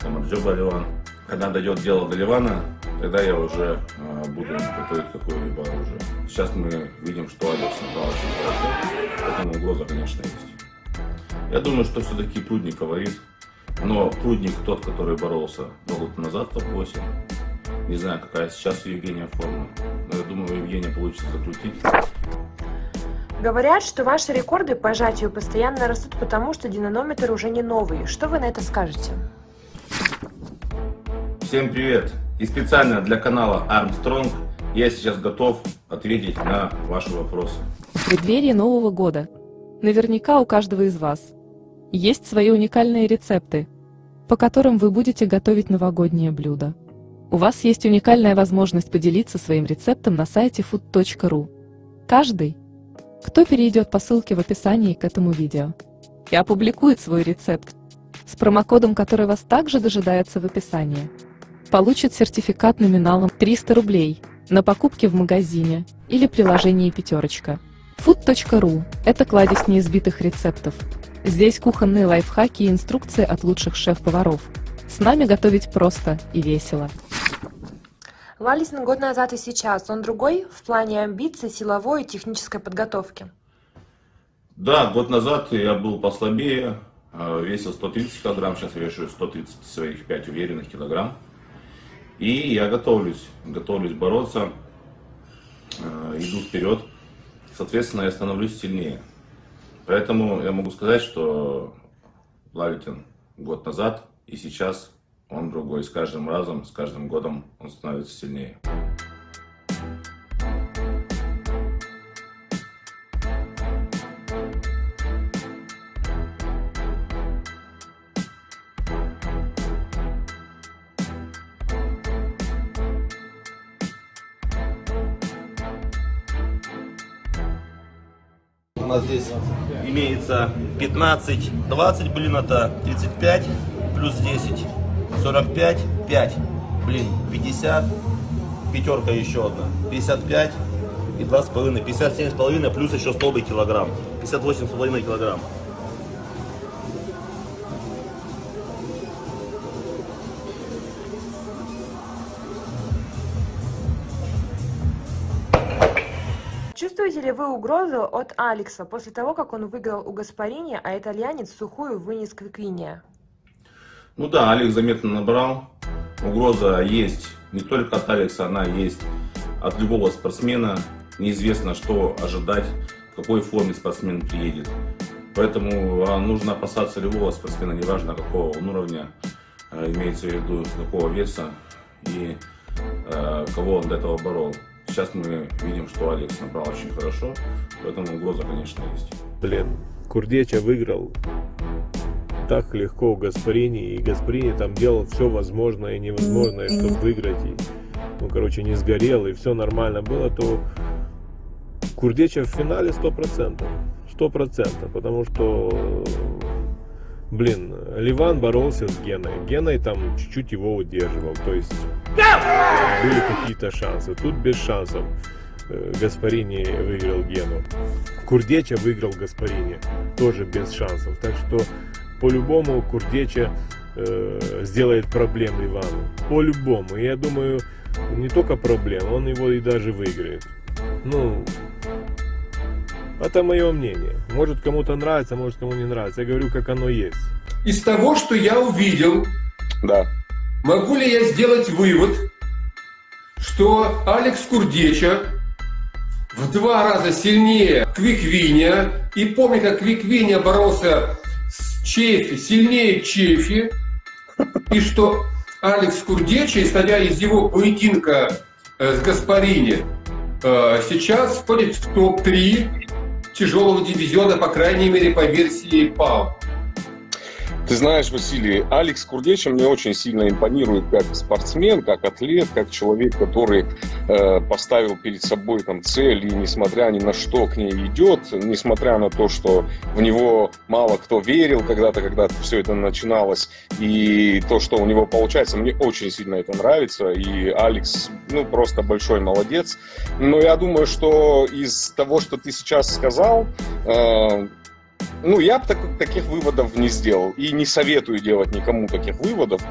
там Арджоба Ливан. Когда дойдет дело до Ливана, тогда я уже буду готовить какое-либо оружие. Сейчас мы видим, что Алекс набрал очень хорошо, поэтому угроза, конечно, есть. Я думаю, что все-таки Прудник фаворит, но Прудник тот, который боролся 2 года назад в топ-8. Не знаю, какая сейчас у Евгения форма, но я думаю, у Евгения получится закрутить. Говорят, что ваши рекорды по сжатию постоянно растут, потому что динамометр уже не новый. Что вы на это скажете? Всем привет! И специально для канала Armstrong я сейчас готов ответить на ваши вопросы. В преддверии Нового года наверняка у каждого из вас есть свои уникальные рецепты, по которым вы будете готовить новогоднее блюдо. У вас есть уникальная возможность поделиться своим рецептом на сайте food.ru. Каждый, кто перейдет по ссылке в описании к этому видео и опубликует свой рецепт с промокодом, который вас также дожидается в описании, получит сертификат номиналом 300 рублей на покупки в магазине или приложении «Пятерочка». Food.ru – это кладезь неизбитых рецептов. Здесь кухонные лайфхаки и инструкции от лучших шеф-поваров. С нами готовить просто и весело. Лалисин год назад и сейчас, он другой в плане амбиций, силовой и технической подготовки? Да, год назад я был послабее, весил 130 килограмм, сейчас я вешу 130 своих 5 уверенных килограмм. И я готовлюсь бороться, иду вперед, соответственно, я становлюсь сильнее. Поэтому я могу сказать, что Лалитин год назад и сейчас он другой. С каждым разом, с каждым годом он становится сильнее. У нас здесь имеется 15, 20, блин, это 35, плюс 10, 45, 5, блин, 50, пятерка еще одна, 55 и 2,5, 57,5, плюс еще 100 килограмм, 58,5 килограмм. Чувствуете ли вы угрозу от Алекса после того, как он выиграл у Гаспарини, а итальянец сухую вынес Квиквиния? Ну да, Алекс заметно набрал. Угроза есть не только от Алекса, она есть от любого спортсмена. Неизвестно, что ожидать, в какой форме спортсмен приедет. Поэтому нужно опасаться любого спортсмена, неважно какого он уровня, имеется в виду какого веса и кого он до этого борол. Сейчас мы видим, что Алекс набрал очень хорошо, поэтому угроза, конечно, есть. Блин, Курдеча выиграл так легко у Гаспарини, и Гаспарини там делал все возможное и невозможное, чтобы выиграть, и, ну, короче, не сгорел, и все нормально было, то Курдеча в финале 100%, потому что, блин, Ливан боролся с Геной там чуть-чуть его удерживал, то есть были какие-то шансы, тут без шансов. Гаспарини выиграл Гену, Курдеча выиграл Гаспарини, тоже без шансов, так что по-любому Курдеча сделает проблем Ливану, по-любому, я думаю, не только проблем, он его и даже выиграет. Ну, это мое мнение, может кому-то нравится, может кому не нравится, я говорю, как оно есть. Из того, что я увидел, Да. могу ли я сделать вывод, что Алекс Курдеча в 2 раза сильнее Квиквиния, и помню, как Квиквиния боролся с Чефи, сильнее Чефи, и что Алекс Курдеча, исходя из его поединка с Гаспарини, сейчас входит в топ-3 тяжелого дивизиона, по крайней мере, по версии ПАО. Ты знаешь, Василий, Алекс Курдеча мне очень сильно импонирует как спортсмен, как атлет, как человек, который поставил перед собой там цель и, несмотря ни на что, к ней идет, несмотря на то, что в него мало кто верил когда-то, когда все это начиналось, и то, что у него получается, мне очень сильно это нравится, и Алекс, ну, просто большой молодец. Но я думаю, что из того, что ты сейчас сказал, Ну, я бы таких выводов не сделал. И не советую делать никому таких выводов.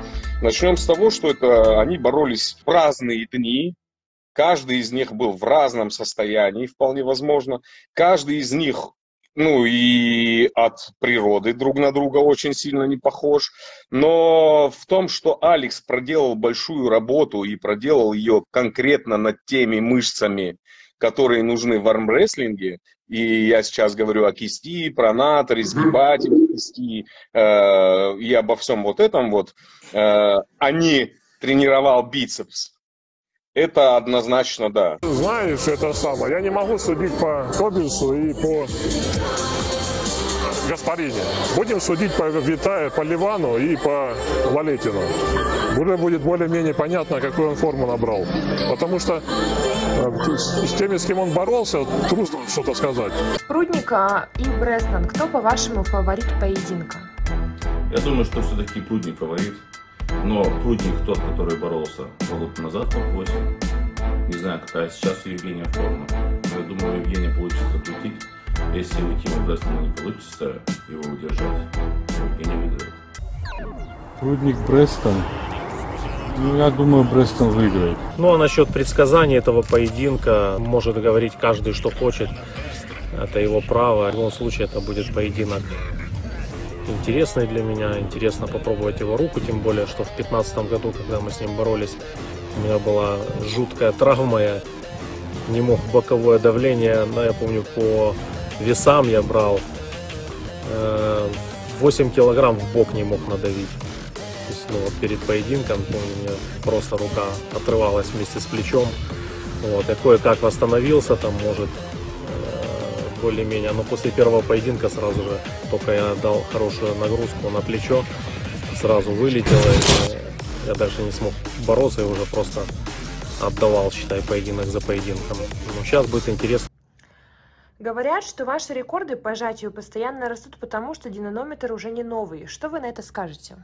Начнем с того, что они боролись в разные дни. Каждый из них был в разном состоянии, вполне возможно. Каждый из них, ну, и от природы друг на друга очень сильно не похож. Но в том, что Алекс проделал большую работу и проделал ее конкретно над теми мышцами, которые нужны в армрестлинге, и я сейчас говорю о кисти, пронаторе, сгибателе кисти и обо всем вот этом вот, а не тренировал бицепс. Это однозначно да. Знаешь, это самое. Я не могу судить по Тобиасу и по Гаспарини. Будем судить по Витаю, по Ливану и по Валетину. Уже будет более-менее понятно, какую он форму набрал. Потому что с теми, с кем он боролся, трудно что-то сказать. Прудника и Бреслан, кто, по-вашему, фаворит поединка? Я думаю, что все-таки Прудник фаворит. Но Прудник тот, который боролся год назад, топ-8. Не знаю, какая сейчас у Евгения форма. Но я думаю, у Евгения получится закрутить. Если у Тима Бреслана не получится его удержать, Евгений выиграет. Прудник Брестон. Ну, я думаю, Брестон выиграет. Ну, а насчет предсказаний этого поединка может говорить каждый, что хочет. Это его право. В любом случае, это будет поединок интересный для меня. Интересно попробовать его руку, тем более, что в 2015 году, когда мы с ним боролись, у меня была жуткая травма. Я не мог боковое давление, но я помню, по весам я брал 8 килограмм в бок не мог надавить. То есть, ну, вот перед поединком, помню, у меня просто рука отрывалась вместе с плечом. Вот, я кое-как восстановился, там, может, более-менее. Но после первого поединка сразу же, только я дал хорошую нагрузку на плечо, сразу вылетело. И я дальше не смог бороться и уже просто отдавал, считай, поединок за поединком. Но сейчас будет интересно. Говорят, что ваши рекорды по сжатию постоянно растут, потому что динамометр уже не новый. Что вы на это скажете?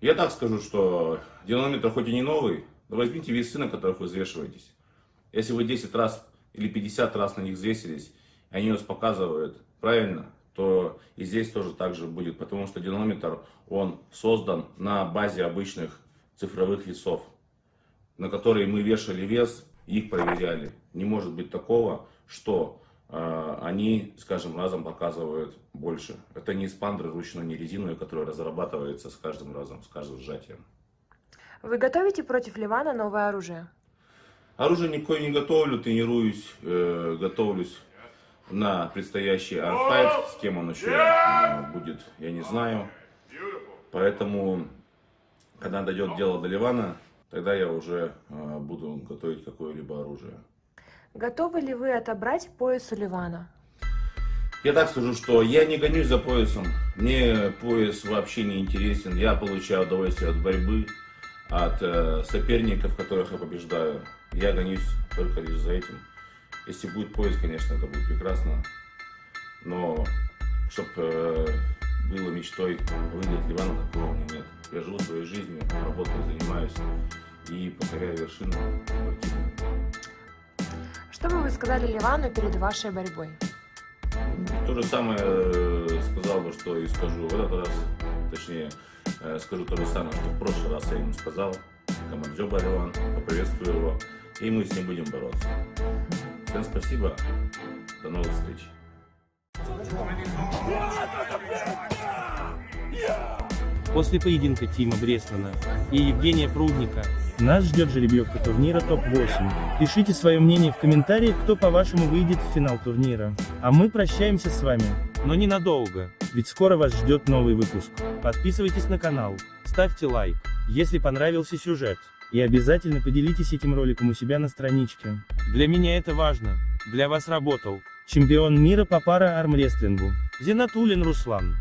Я так скажу, что динамометр хоть и не новый, но возьмите весы, на которых вы взвешиваетесь. Если вы 10 раз или 50 раз на них взвесились, и они вас показывают правильно, то и здесь тоже так же будет, потому что динамометр, он создан на базе обычных цифровых весов, на которые мы вешали вес, их проверяли. Не может быть такого, что они, скажем, разом показывают больше. Это не эспандер ручной, не резиновый, который разрабатывается с каждым разом, с каждым сжатием. Вы готовите против Ливана новое оружие? Оружие никакое не готовлю, тренируюсь, готовлюсь на предстоящий арфайт. С кем он еще будет, я не знаю. Поэтому, когда дойдет дело до Ливана, тогда я уже буду готовить какое-либо оружие. Готовы ли вы отобрать пояс у Ливана? Я так скажу, что я не гонюсь за поясом. Мне пояс вообще не интересен. Я получаю удовольствие от борьбы, от соперников, которых я побеждаю. Я гонюсь только лишь за этим. Если будет пояс, конечно, это будет прекрасно. Но чтобы было мечтой выиграть Ливана, такого у меня нет. Я живу своей жизнью, работаю, занимаюсь и покоряю вершины спортивные. Что бы вы сказали Ливану перед вашей борьбой? То же самое сказал бы, что и скажу в этот раз. Точнее, скажу то же самое, что в прошлый раз я ему сказал. Камаджоба Ливан, поприветствую его. И мы с ним будем бороться. Всем спасибо. До новых встреч. После поединка Тима Бреслана и Евгения Прудника нас ждет жеребьевка турнира ТОП-8. Пишите свое мнение в комментариях, кто по-вашему выйдет в финал турнира. А мы прощаемся с вами, но ненадолго, ведь скоро вас ждет новый выпуск. Подписывайтесь на канал, ставьте лайк, если понравился сюжет, и обязательно поделитесь этим роликом у себя на страничке. Для меня это важно. Для вас работал чемпион мира по пара-армрестлингу Зинатуллин Руслан.